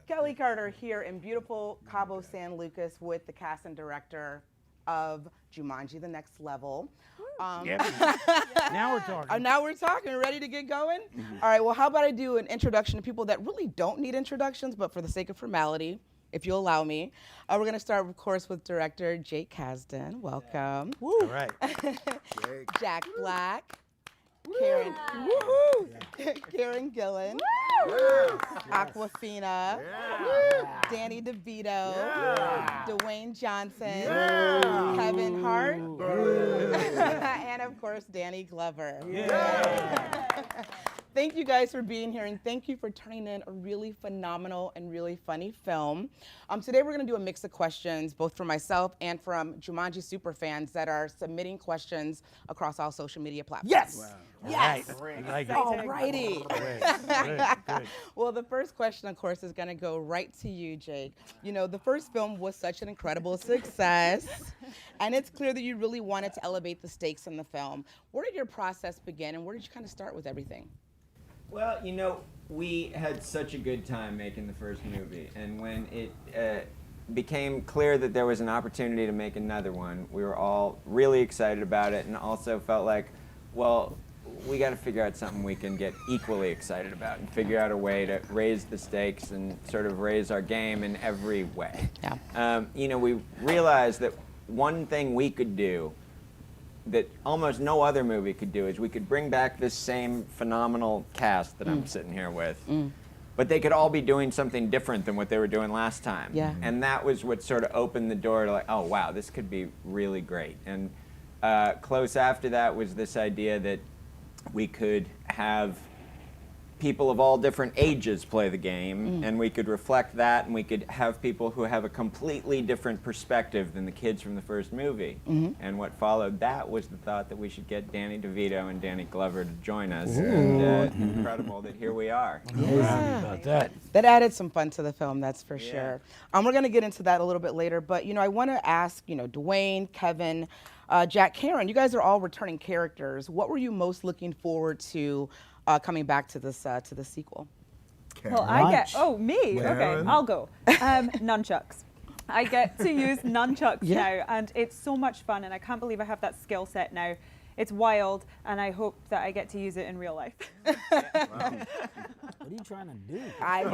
Kelly Carter here in beautiful Cabo San Lucas with the cast and director of Jumanji: The Next Level. Now we're talking. Now we're talking. Ready to get going? All right, well, how about I do an introduction to people that really don't need introductions, but for the sake of formality, if you'll allow me. We're going to start, of course, with director Jake Kasdan. Welcome. All right. Jack Black. Karen, Karen Gillan, Aquafina, Danny DeVito, Dwayne Johnson, Kevin Hart, and of course Danny Glover. Thank you guys for being here, and thank you for turning in a really phenomenal and really funny film. Today we're going to do a mix of questions, both from myself and from Jumanji superfans that are submitting questions across all social media platforms. Yes. Wow. Yes. Right. Like All righty. Good. Well, the first question, of course, is going to go right to you, Jake. You know, the first film was such an incredible success, and it's clear that you really wanted to elevate the stakes in the film. Where did your process begin, and where did you kind of start with everything? Well, you know, we had such a good time making the first movie, and when it became clear that there was an opportunity to make another one, we were all really excited about it, and also felt like, well, we got to figure out something we can get equally excited about and figure out a way to raise the stakes and sort of raise our game in every way. Yeah. You know, we realized that one thing we could do that almost no other movie could do is we could bring back this same phenomenal cast that I'm sitting here with, but they could all be doing something different than what they were doing last time. Yeah. And that was what sort of opened the door to like, oh wow, this could be really great. And close after that was this idea that we could have people of all different ages play the game, and we could reflect that, and we could have people who have a completely different perspective than the kids from the first movie. And what followed that was the thought that we should get Danny DeVito and Danny Glover to join us. And incredible that here we are. Happy about that. That added some fun to the film, that's for sure. We're going to get into that a little bit later, but you know, I want to ask, you know, Dwayne, Kevin, Jack, Karen, you guys are all returning characters. What were you most looking forward to coming back to this to the sequel? Well, I get me. Okay, I'll go. Nunchucks. I get to use nunchucks now, and it's so much fun, and I can't believe I have that skill set now. It's wild, and I hope that I get to use it in real life. What are you trying to do? I'm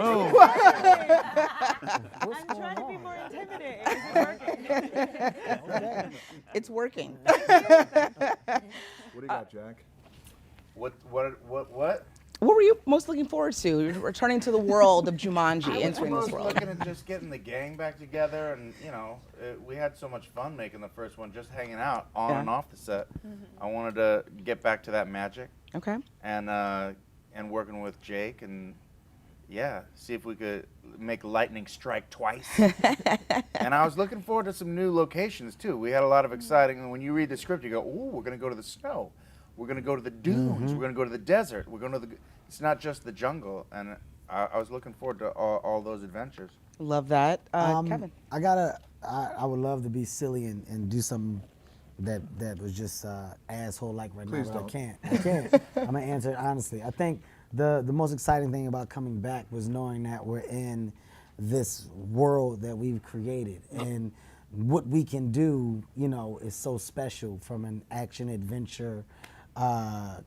trying to be more intimidating. It's working. What do you got, Jack? What? What were you most looking forward to? Returning to the world of Jumanji, I was entering this most world. looking at just getting the gang back together, and you know, we had so much fun making the first one, just hanging out on and off the set. I wanted to get back to that magic. Okay. And working with Jake, and see if we could make lightning strike twice. And I was looking forward to some new locations too. We had a lot of exciting. And when you read the script, you go, "Ooh, we're going to go to the snow. We're going to go to the dunes. We're going to go to the desert. We're going to It's not just the jungle." And I was looking forward to all those adventures. Love that. Kevin. I would love to be silly and do something that was just asshole like right Please now, but don't. I can't. I'm gonna answer it honestly. I think the most exciting thing about coming back was knowing that we're in this world that we've created, and what we can do, you know, is so special from an action adventure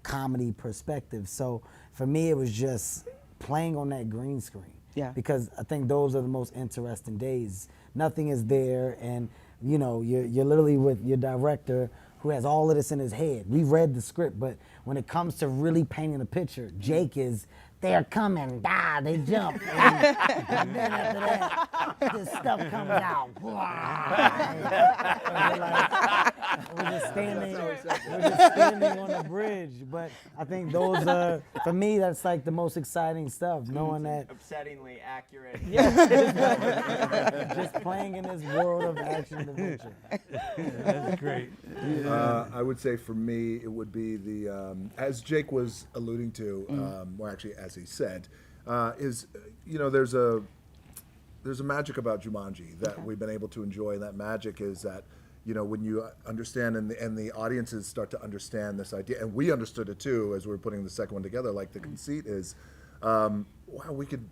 comedy perspective. So for me, it was just playing on that green screen. Yeah. Because I think those are the most interesting days. Nothing is there, and you know, you're literally with your director who has all of this in his head. We read the script, but when it comes to really painting a picture, Jake is, they're coming, they jump. And then after that, this stuff comes out. We're just standing on the bridge. But I think those are, for me, that's like the most exciting stuff, knowing that. Upsettingly accurate. Just playing in this world of action and adventure. That's great. I would say for me, it would be the, as Jake was alluding to, or actually as he said, is, you know, there's a magic about Jumanji that we've been able to enjoy. And that magic is that, you know, when you understand and the audiences start to understand this idea, and we understood it too as we were putting the second one together, like the conceit is, wow, we could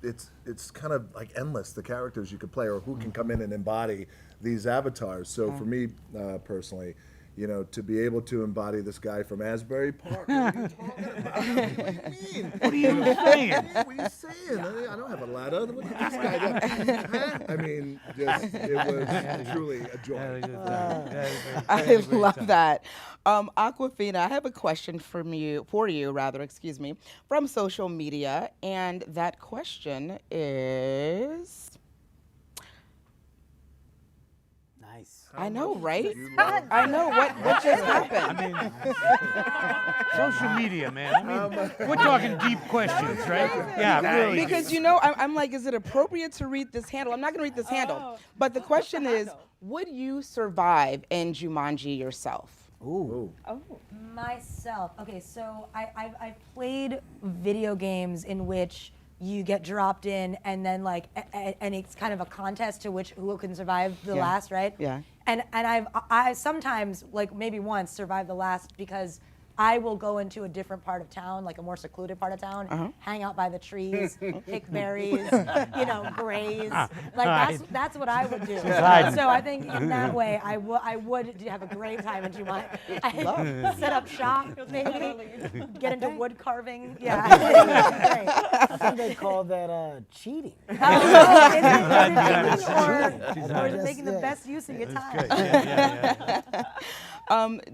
it's kind of like endless, the characters you could play or who can come in and embody these avatars. So for me personally, you know, to be able to embody this guy from Asbury Park. What are you talking about? What do you mean? What are you saying? What are you saying? I don't have a ladder. What did this guy do? Huh? I mean, just, it was truly a joy. I love that. Aquafina, I have a question for you, from social media, and that question is. Nice. I know, right? I know what just happened. I mean, social media, man. I mean, we're talking deep questions, right? Yeah, really. Because you know, I'm like, is it appropriate to read this handle? I'm not going to read this handle, but the question is, would you survive in Jumanji yourself? Ooh. Oh. Myself. Okay, so I've played video games in which you get dropped in and then like and it's kind of a contest to who can survive the last, right? Yeah. And I sometimes, like maybe once, survived the last because I will go into a different part of town, like a more secluded part of town, hang out by the trees, pick berries, you know, graze. Like that's what I would do. So I think in that way, I would have a great time in Jumanji. I set up shop, maybe get into wood carving. Yeah, great. I think they call that cheating. Is it making the best use of your time?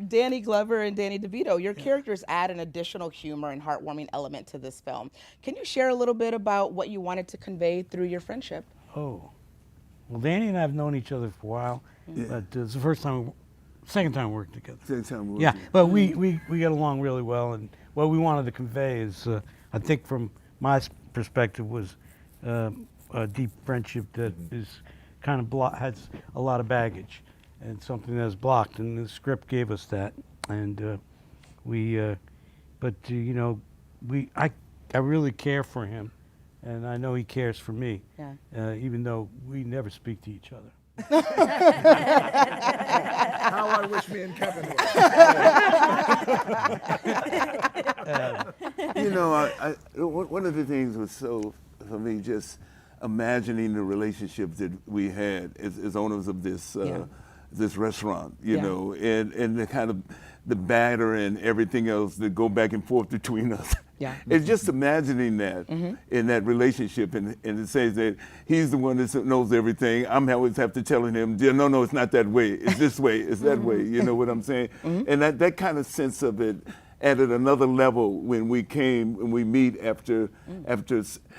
Danny Glover and Danny DeVito, your characters add an additional humor and heartwarming element to this film. Can you share a little bit about what you wanted to convey through your friendship? Oh, well, Danny and I have known each other for a while, but it's the second time we worked together. Yeah, but we get along really well, and what we wanted to convey is, I think from my perspective, was a deep friendship that is kind of has a lot of baggage. And something that's blocked, and the script gave us that, and you know, I really care for him, and I know he cares for me, even though we never speak to each other. How I wish me and Kevin were. You know, one of the things was for me, just imagining the relationship that we had as owners of this this restaurant, you know, and the kind of the batter and everything else that go back and forth between us. Yeah. It's just imagining that in that relationship, and it says that he's the one that knows everything. I'm always have to telling him, no, it's not that way. It's this way. It's that way. You know what I'm saying? And that kind of sense of it added another level when we meet after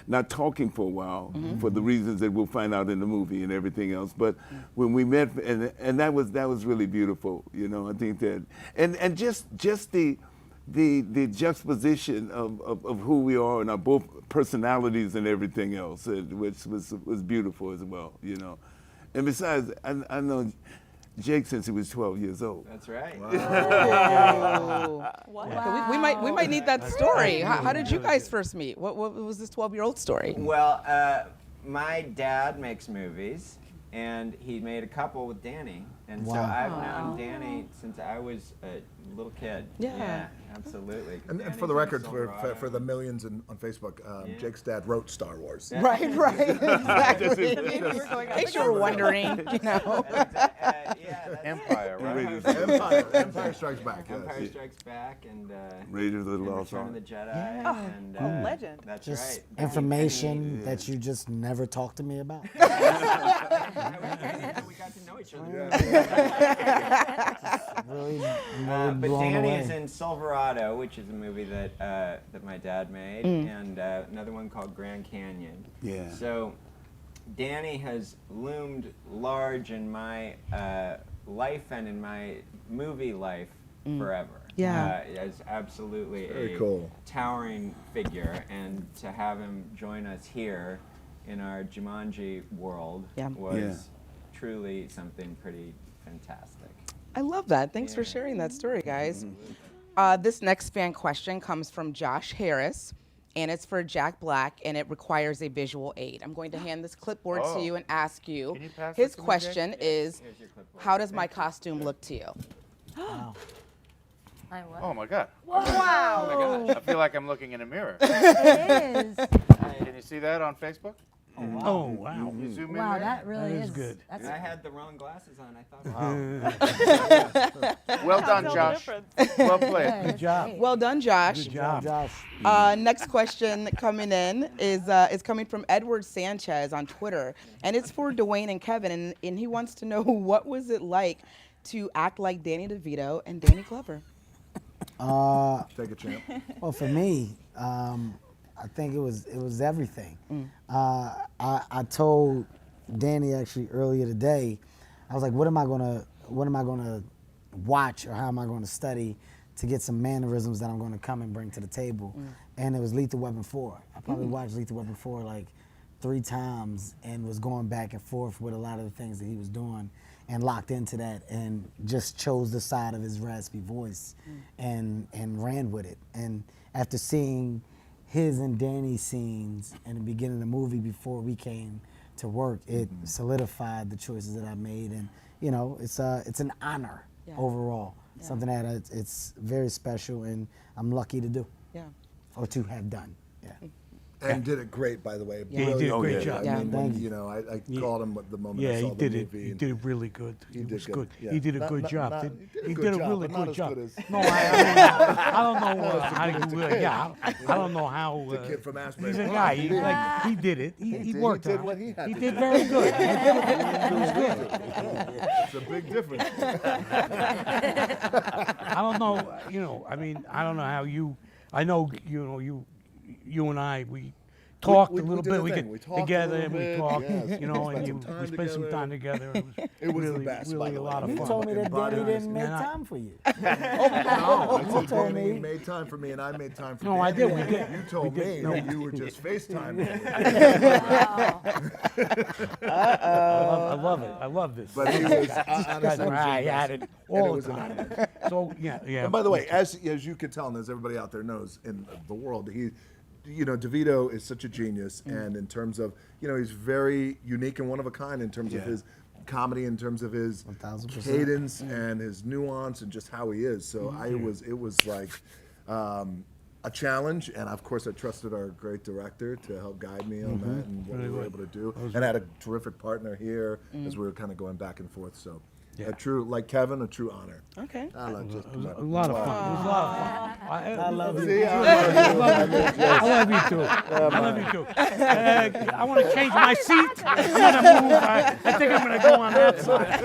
not talking for a while for the reasons that we'll find out in the movie and everything else. But when we met, and that was really beautiful. You know, I think that and just the juxtaposition of who we are and our both personalities and everything else, which was beautiful as well. You know, and besides, I know Jake since he was 12 years old. That's right. Wow. Wow. We might need that story. How did you guys first meet? What was this 12-year-old story? Well, my dad makes movies, and he made a couple with Danny. And so I've known Danny since I was a little kid. Yeah. Absolutely. And for the record, for the millions on Facebook, Jake's dad wrote Star Wars. Right, exactly. In case you were wondering, you know. Empire, right? Empire Strikes Back. Yes. Empire Strikes Back and Raiders of the Lost Return Ark. of the Jedi. And, legend. That's Just right. information that you just never talk to me about. We got to know each other. Really But blown Danny away. is in Silverado, which is a movie that my dad made, and another one called Grand Canyon. Yeah. So Danny has loomed large in my life and in my movie life forever. Yeah. As absolutely Very a cool. towering figure, and to have him join us here in our Jumanji world was truly something pretty fantastic. I love that. Thanks for sharing that story, guys. This next fan question comes from Josh Harris, and it's for Jack Black, and it requires a visual aid. I'm going to hand this clipboard to you and ask you. Can you pass His it to me, question is, Here's your clipboard. how does my costume look to you? Wow. I was. Oh my God. Wow. Oh my gosh. I feel like I'm looking in a mirror. It is. Can you see that on Facebook? Oh, wow. You zoom in Wow, there? that really That is is good. That's I had the wrong glasses on. I thought. Well done, Tell the Josh. difference. Well played. good. Good job. Well done, Josh. Good job. Josh. Next question coming in is coming from Edward Sanchez on Twitter, and it's for Dwayne and Kevin, and he wants to know what was it like to act like Danny DeVito and Danny Glover. Take a champ. Well, for me, I think it was everything. I told Danny actually earlier today, I was like, what am I gonna watch, or how am I gonna study to get some mannerisms that I'm gonna come and bring to the table? And it was Lethal Weapon 4. I probably watched Lethal Weapon 4 like 3 times and was going back and forth with a lot of the things that he was doing, and locked into that, and just chose the side of his raspy voice and ran with it. And after seeing his and Danny's scenes in the beginning of the movie before we came to work, it solidified the choices that I made. And you know, it's an honor overall. Something that it's very special, and I'm lucky to do. Yeah. Or to have done. Yeah. And did it great, by the way. Yeah, he did a great Brilliant. job. I mean, Thank when, you. you know, I called him at the moment Yeah, I saw he the did it. movie. He and did it really good. He It did was good, good. yeah. He did a Not- good not- job. not- Didn't- he did a He good did a job, really but not good as job. good as- No, I don't know how. Yeah, I don't know how. The kid from Asbury He's a Park. guy. He He, did. like, he did it. He did- worked he did on what it. he had He to did do. very good. It was good. It's a big difference. I don't know. You know, I mean, I don't know how you. I know. You know, you and I. We talked we a little did bit. a We thing. get We talked a together little and we bit, talked. yes. You know, We and spent some time we spent some together. time together. It was the really, best, by really the a way. lot of You fun. told me that Danny Embodied didn't make And I- time for you. No, I You told told Danny me. made time for me, and I made time for No, I Danny. did. We did. You told We did. me No. that you were just FaceTiming me. I love it. I love this. But he was, Guys honestly, are at it all was the an time. So yeah. And by the way, as you can tell, and as everybody out there knows in the world, DeVito is such a genius, and in terms of, he's very unique and one of a kind in terms of his comedy, in terms of his 1000%. cadence and his nuance and just how he is. So it was like a challenge, and of course I trusted our great director to help guide me on that and what we were able to do, and I had a terrific partner here as we were kind of going back and forth. So. Yeah. A true, like Kevin, a true honor. Okay. I love just It was a lot of fun. It was a lot of fun. I love you. See, I love you too. I love you too. I want to change my seat. I'm gonna move. I think I'm gonna go on that side.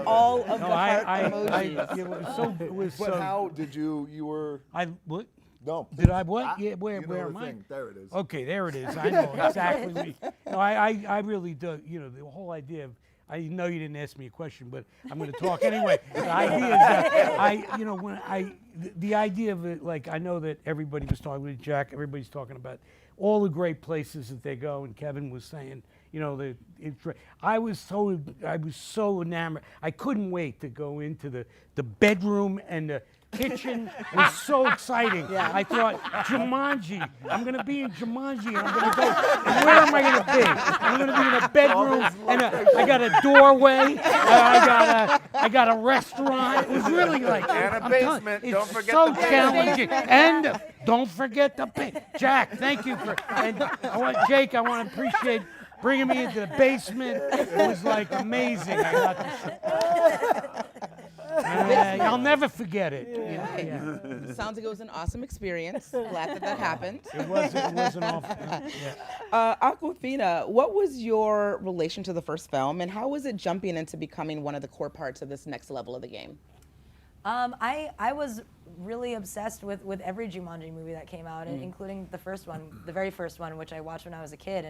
All of No, the heart emojis. it was But so. how did you were What? no? Did I what? Yeah, where You know am the I? thing. There it is. Okay, there it is. I know exactly. No, I really do. You know, the whole idea of. I know you didn't ask me a question, but I'm going to talk anyway. The idea is that the idea of it, like I know that everybody was talking with Jack. Everybody's talking about all the great places that they go, and Kevin was saying, I was so enamored. I couldn't wait to go into the bedroom and the kitchen. It was so exciting. Yeah. I thought, Jumanji. I'm going to be in Jumanji, and I'm going to go. And where am I going to be? I'm going to be in a bedroom, and I got a doorway. I got a restaurant. It was really like And a I'm telling basement. you, Don't it's forget so the basement. challenging. And don't forget the Jack. Thank you for. And Jake. I want to appreciate bringing me into the basement. It was like amazing. I got to. I'll never forget it. Yeah. Sounds like it was an awesome experience. Glad that happened. It was an awful. Yeah. Aquafina, what was your relation to the first film, and how was it jumping into becoming one of the core parts of this next level of the game? I was really obsessed with every Jumanji movie that came out, including the first one, the very first one, which I watched when I was a kid,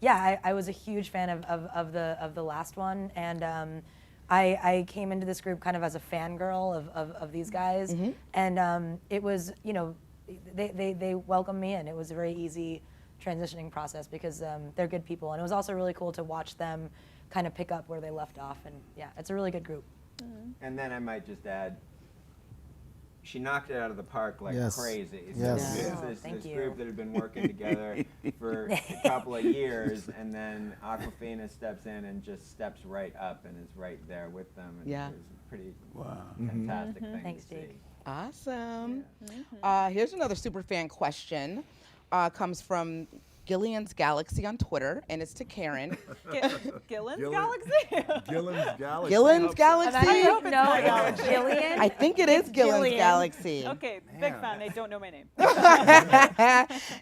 I was a huge fan of the last one, and I came into this group kind of as a fangirl of these guys, and it was, they welcomed me in. It was a very easy transitioning process because they're good people, and it was also really cool to watch them kind of pick up where they left off, and yeah, it's a really good group. And then I might just add, she knocked it out of the park like Yes. crazy. So Yes. this, Oh, this, thank this you. group that had been working together for a couple of years, and then Aquafina steps in and just steps right up and is right there with them. And Yeah. it was a pretty Wow. fantastic thing Thanks, to see. Jake. Awesome. Here's another super fan question. Comes from Gillian's Galaxy on Twitter, and it's to Karen. Gillen's Gillen- Galaxy? Gillen's Galaxy. Gillen's And Galaxy? I hope don't it's know not it's Galaxy. Jillian. I think it is It's Gillian's Jillian. Galaxy. Okay, big fan. They don't know my name.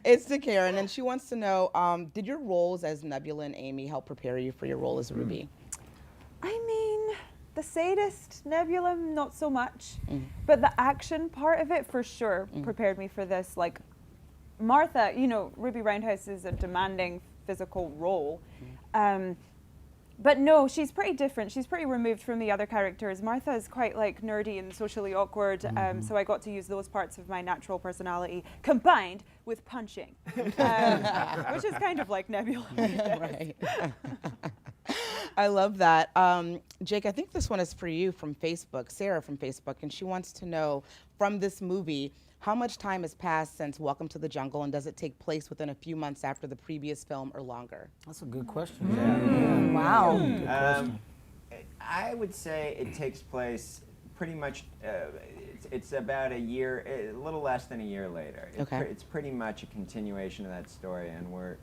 It's to Karen, and she wants to know, did your roles as Nebula and Amy help prepare you for your role as Ruby? I mean, the sadist Nebula, not so much. But the action part of it, for sure, prepared me for this. Like, Martha, you know, Ruby Roundhouse is a demanding physical role. But no, she's pretty different. She's pretty removed from the other characters. Martha is quite like nerdy and socially awkward, so I got to use those parts of my natural personality combined with punching, which is kind of like Nebula. Right. I love that. Jake, I think this one is for you from Facebook, Sarah from Facebook, and she wants to know, from this movie, how much time has passed since Welcome to the Jungle, and does it take place within a few months after the previous film or longer? That's a good question. Wow. I would say it takes place pretty much, it's about a year, a little less than a year later. Okay. It's pretty much a continuation of that story, and we're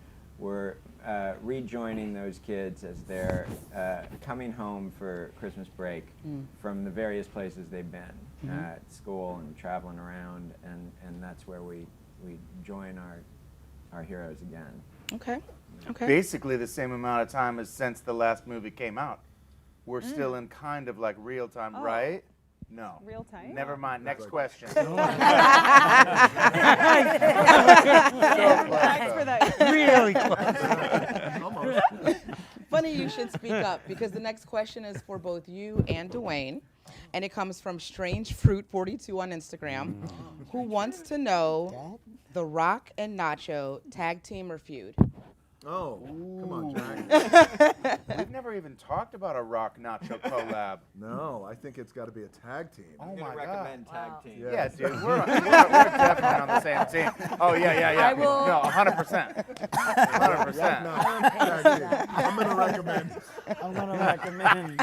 rejoining those kids as they're coming home for Christmas break from the various places they've been, at school and traveling around, and that's where we join our heroes again. Okay. Okay. Basically the same amount of time as since the last movie came out. We're still in kind of like real time, right? No. Real time? Never mind. Next question. Thanks for that. Really close. Almost. Funny you should speak up, because the next question is for both you and Dwayne, and it comes from Strange Fruit 42 on Instagram, who wants to know The Rock and Nacho tag team or feud. Oh, come on, Jack. We've never even talked about a Rock Nacho collab. No, I think it's got to be a tag team. Oh I'm my gonna God. recommend tag Wow. team. Yeah, dude, we're definitely on the same team. Oh yeah. I will- No, 100%. 100%. No, tag team. I'm going to recommend. I'm gonna recommend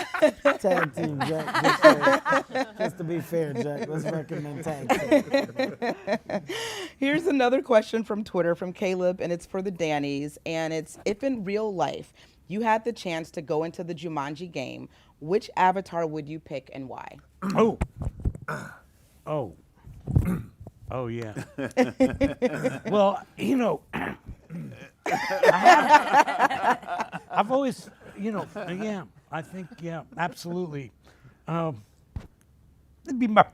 tag team, Jack. Just to be fair, Jack, let's recommend tag team. Here's another question from Twitter from Caleb, and it's for the Dannies, and it's, if in real life you had the chance to go into the Jumanji game, which avatar would you pick and why? Oh. Oh. Oh, yeah. Well, you know, I've always, you know, yeah, I think, yeah, absolutely. It'd be my,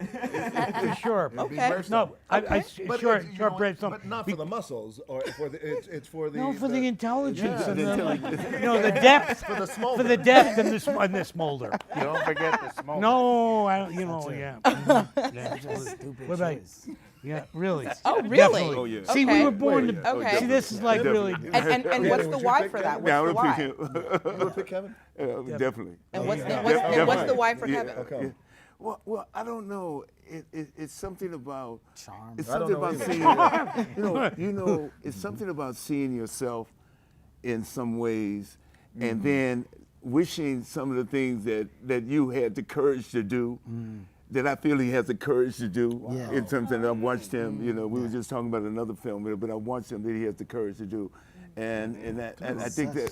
for sure. Okay. No, But sure, it's, you know, shortbread but not for the muscles, or for the. It's for the. No, for the intelligence Yeah. and the, you know, the depth, For the smolder. for the depth and the smolder. Don't forget the smoke. No, I don't, you know, yeah. Yeah, Stupid what about you? choice. Yeah, really. Oh, really? Definitely. Oh, yeah. See, Okay. we were born to. Okay. See, this is like really. And what's the would you why pick for that? Kevin? What's Yeah, I the would why? pick him. You would pick Kevin? Definitely. And what's the, Yeah. what's the why for Yeah. Kevin? Okay. Well, I don't know. It's something about Charm. It's I don't something know about either. seeing. You know. It's something about seeing yourself in some ways, and then wishing some of the things that you had the courage to do. That I feel he has the courage to do. Yeah. In terms of, I watched him. You know, we were just talking about another film, but I watched him that he has the courage to do, and I think that.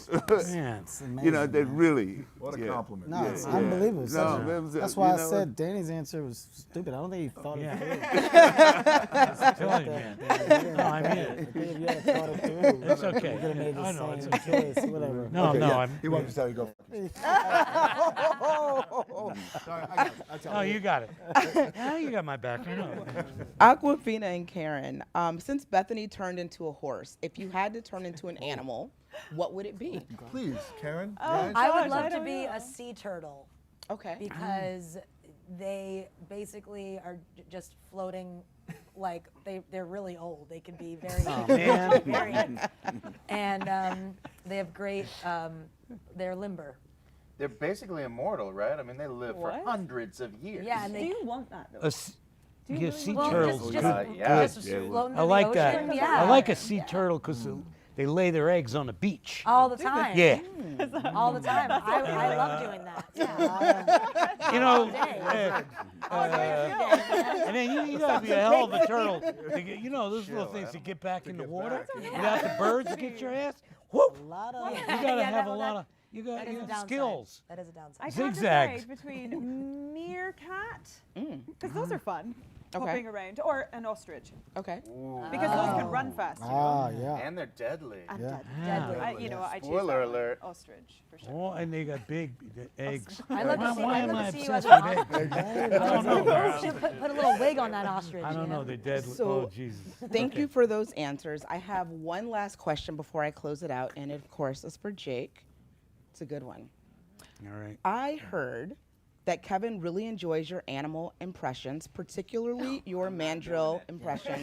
Man. It's amazing. You know, that really. What a yeah. compliment. No, Yeah. it's unbelievable. No, Such a- that was a- that's why you I know, said Danny's answer was stupid. I don't think he thought Yeah. it through. Tell you, man. No, I mean I it. think if you had thought it through, It's okay. you could have made I the know, it's same okay. choice, whatever. No, Okay, no, yeah. I'm. He wanted to tell you go. Sorry, I tell Oh, you got it. Yeah, you got my back. I know. Aquafina and Karen, since Bethany turned into a horse, if you had to turn into an animal, what would it be? Please, Karen. Oh, Yes? I Gosh, would love I to don't be know. a sea turtle Okay. because they basically are just floating like they're really old. They can be very, man. very and they have great, they're limber. They're basically immortal, right? I mean, they live What? for hundreds of years. Yeah, and Do they you want that though? A s- Yeah, sea Well, turtles. just yeah. floating I in like the that. ocean. Yeah. I like a sea turtle because they lay their eggs on the beach. All the time. Yeah. All the time. I love doing that. Yeah. You know, All day. and then you gotta be a hell of a turtle. To get, you know, those little things to get back in the water without the birds to get your ass. Whoop! You gotta have a lot of That is a downside. skills. That is a downside. I can't Zigzags. decide between meerkat, because those are fun, Okay. hopping around, or an ostrich, Okay. because those can run fast. You know? Ah, yeah. And they're deadly. And Yeah. Deadly. I choose Spoiler that one, alert. ostrich for sure. Oh, and they got big eggs. I love to see. Why I am love I to see you obsessed as an with ostrich. eggs? I don't know. Should put a little wig on that ostrich. I don't know. They're deadly. So- Oh, Jesus. Thank you for those answers. I have one last question before I close it out, and of course, it's for Jake. It's a good one. All right. I heard that Kevin really enjoys your animal impressions, particularly your mandrill impression.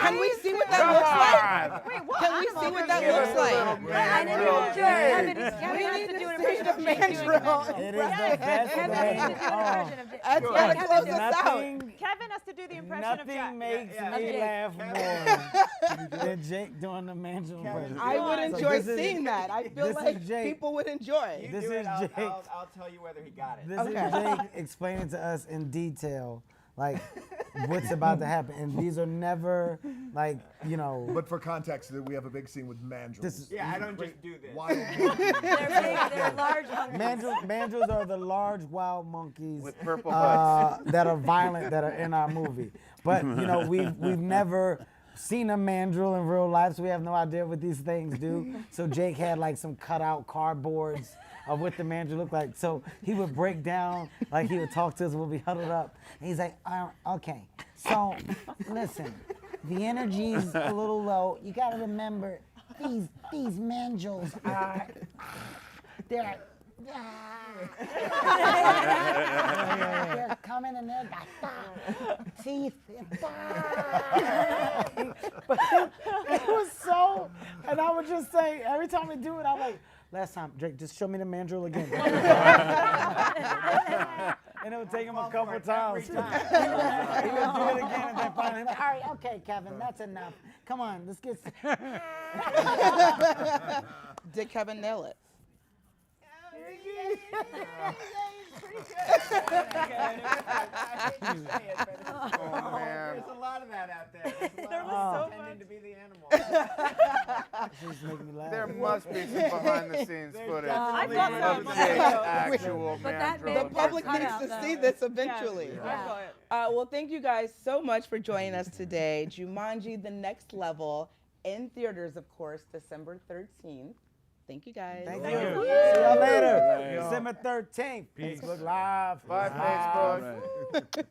Can we see what that looks like? Wait, what? Can we see what that looks like? I never even Kevin has to do an impression of Jake doing a mandrill. It is the best Kevin way. has to do an impression of Jake. That's gotta Kevin close do it. us out. Nothing, Kevin has to do the impression of Jack. nothing makes Of me Jake. laugh more than Jake doing the mandrill impression. I would So enjoy this is- seeing that. I feel this is like Jake. people would enjoy. This Do is it, I'll Jake. tell you whether he got it. This Okay. is Jake explaining to us in detail, like, what's about to happen. And these are never, like, you know. But for context, we have a big scene with mandrills. This is- Yeah, I don't just do this. Wild They're big, they're large monkeys. Mandrills are the large wild monkeys With purple butts. that are violent that are in our movie. But you know, we've never seen a mandrill in real life, so we have no idea what these things do. So Jake had like some cutout cardboards of what the mandrill looked like. So he would break down, like he would talk to us, we'll be huddled up. And he's like, okay, so listen, the energy's a little low. You gotta remember, these mandrills are, they're coming and they're got teeth. But it was so, and I would just say, every time we do it, I'm like, last time, Drake, just show me the mandrill again. And it would take him a couple times. He would do it again, and then finally, all right, okay, Kevin, that's enough. Come on, let's get. Did Kevin nail it? There's a lot of that out there. There was so Pretending much. to be the animal. She's making me laugh. There must be some behind the scenes footage I've got of some. Jake's actual But that mandrill. made- The public Cut needs out to the- see this eventually. I've got it. Well, thank you guys so much for joining us today. Jumanji: The Next Level in theaters, of course, December 13th. Thank you guys. Thank you. See y'all later. December 13th. Facebook Live. Bye, Facebook. All right.